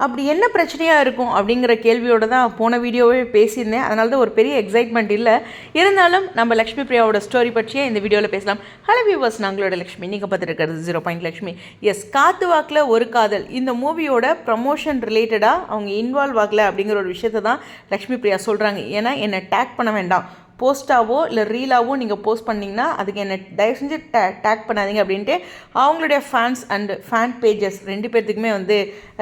அப்படி என்ன பிரச்சனையாக இருக்கும் அப்படிங்கிற கேள்வியோடு தான் போன வீடியோவே பேசியிருந்தேன். அதனால தான் ஒரு பெரிய எக்ஸைட்மெண்ட் இல்லை. இருந்தாலும் நம்ம லக்ஷ்மி பிரியாவோட ஸ்டோரி பற்றியே இந்த வீடியோவில் பேசலாம். ஹலோ வியூவர்ஸ், நாங்களோட லக்ஷ்மி, நீங்கள் பார்த்துருக்கிறது 0 லக்ஷ்மி. எஸ், காத்து வாக்கில் ஒரு காதல் இந்த மூவியோட ப்ரமோஷன் ரிலேட்டடாக அவங்க இன்வால்வ் ஆகலை அப்படிங்கிற ஒரு விஷயத்தை தான் லக்ஷ்மி பிரியா சொல்கிறாங்க. ஏன்னா என்னை டேக் பண்ண வேண்டாம், போஸ்ட்டாவோ இல்லை ரீலாவோ நீங்கள் போஸ்ட் பண்ணிங்கன்னா அதுக்கு என்னை தயவு செஞ்சு டேக் பண்ணாதீங்க அப்படின்ட்டு அவங்களுடைய ஃபேன்ஸ் அண்ட் ஃபேன் பேஜஸ் 2 பேர்த்துக்குமே வந்து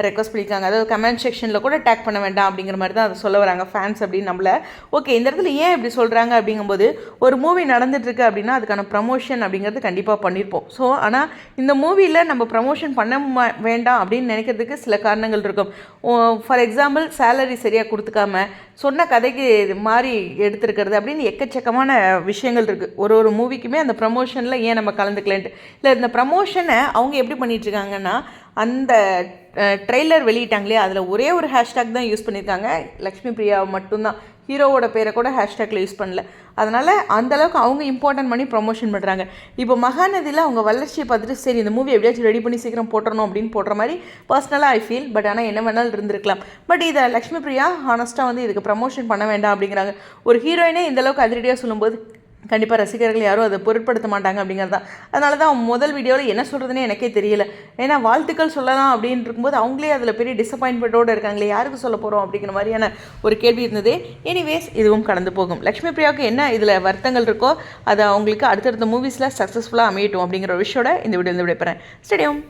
ரெக்வஸ்ட் பண்ணியிருக்காங்க. அதாவது கமெண்ட் செக்ஷனில் கூட டேக் பண்ண வேண்டாம் அப்படிங்கிற மாதிரி தான் அதை சொல்ல வராங்க ஃபேன்ஸ் அப்படின்னு நம்மள. ஓகே, இந்த இடத்துல ஏன் இப்படி சொல்கிறாங்க அப்படிங்கும்போது, ஒரு மூவி நடந்துகிட்ருக்கு அப்படின்னா அதுக்கான ப்ரமோஷன் அப்படிங்கிறது கண்டிப்பாக பண்ணியிருப்போம். ஸோ ஆனால் இந்த மூவியில் நம்ம ப்ரமோஷன் பண்ண வேண்டாம் அப்படின்னு நினைக்கிறதுக்கு சில காரணங்கள் இருக்கும். ஃபார் எக்ஸாம்பிள், சேலரி சரியாக கொடுத்துக்காம சொன்ன கதைக்கு மாறி எடுத்துருக்கிறது அப்படின்னு எக்கச்சக்கமான விஷயங்கள் இருக்குது. ஒரு மூவிக்குமே அந்த ப்ரமோஷனில் ஏன் நம்ம கலந்துக்கலன்ட்டு இல்லை. இந்த ப்ரமோஷனை அவங்க எப்படி பண்ணிகிட்ருக்காங்கன்னா, அந்த ட்ரெய்லர் வெளியிட்டாங்களே அதில் ஒரே ஒரு ஹேஷ்டேக் தான் யூஸ் பண்ணியிருக்காங்க. லக்ஷ்மி பிரியா மட்டும்தான், ஹீரோவோட பேரை கூட ஹேஷ்டேக்கில் யூஸ் பண்ணல. அதனால் அந்தளவுக்கு அவங்க இம்பார்ட்டன்ட் பண்ணி ப்ரமோஷன் பண்ணுறாங்க. இப்போ மகாநதியில் அவங்க வளர்ச்சியை பார்த்துட்டு சரி இந்த மூவி எப்படியாச்சும் ரெடி பண்ணி சீக்கிரம் போட்டுறணும் அப்படின்னு போடுற மாதிரி பர்சனலாக ஐ ஃபீல். பட் ஆனால் என்ன வேணாலும் இருந்திருக்கலாம். பட் இதை லக்ஷ்மி பிரியா ஹானஸ்ட்டாக வந்து இதுக்கு ப்ரமோஷன் பண்ண வேண்டாம் அப்படிங்கிறாங்க. ஒரு ஹீரோயினே இந்தளவுக்கு அதிரடியாக சொல்லும்போது கண்டிப்பாக ரசிகர்கள் யாரும் அதை பொருட்படுத்த மாட்டாங்க அப்படிங்கிறது தான். அதனால தான் முதல் வீடியோவில் என்ன சொல்கிறதுனே எனக்கே தெரியல. ஏன்னா வாழ்த்துக்கள் சொல்லலாம் அப்படின்னு இருக்கும்போது அவங்களே அதில் பெரிய டிசப்பாயின்மெண்ட்டோடு இருக்காங்களே, யாருக்கு சொல்ல போகிறோம் அப்படிங்கிற மாதிரியான ஒரு கேள்வி இருந்தது. எனிவேஸ், இதுவும் கடந்து போகும். லக்ஷ்மி பிரியாவுக்கு என்ன இதில் வருத்தங்கள் இருக்கோ அது அவங்களுக்கு அடுத்தடுத்த மூவிஸில் சக்ஸஸ்ஃபுல்லாக அமையட்டும் அப்படிங்கிற ஒரு விஷயோட இந்த வீடியோ விடைபெறேன். ஸ்டேடியம்.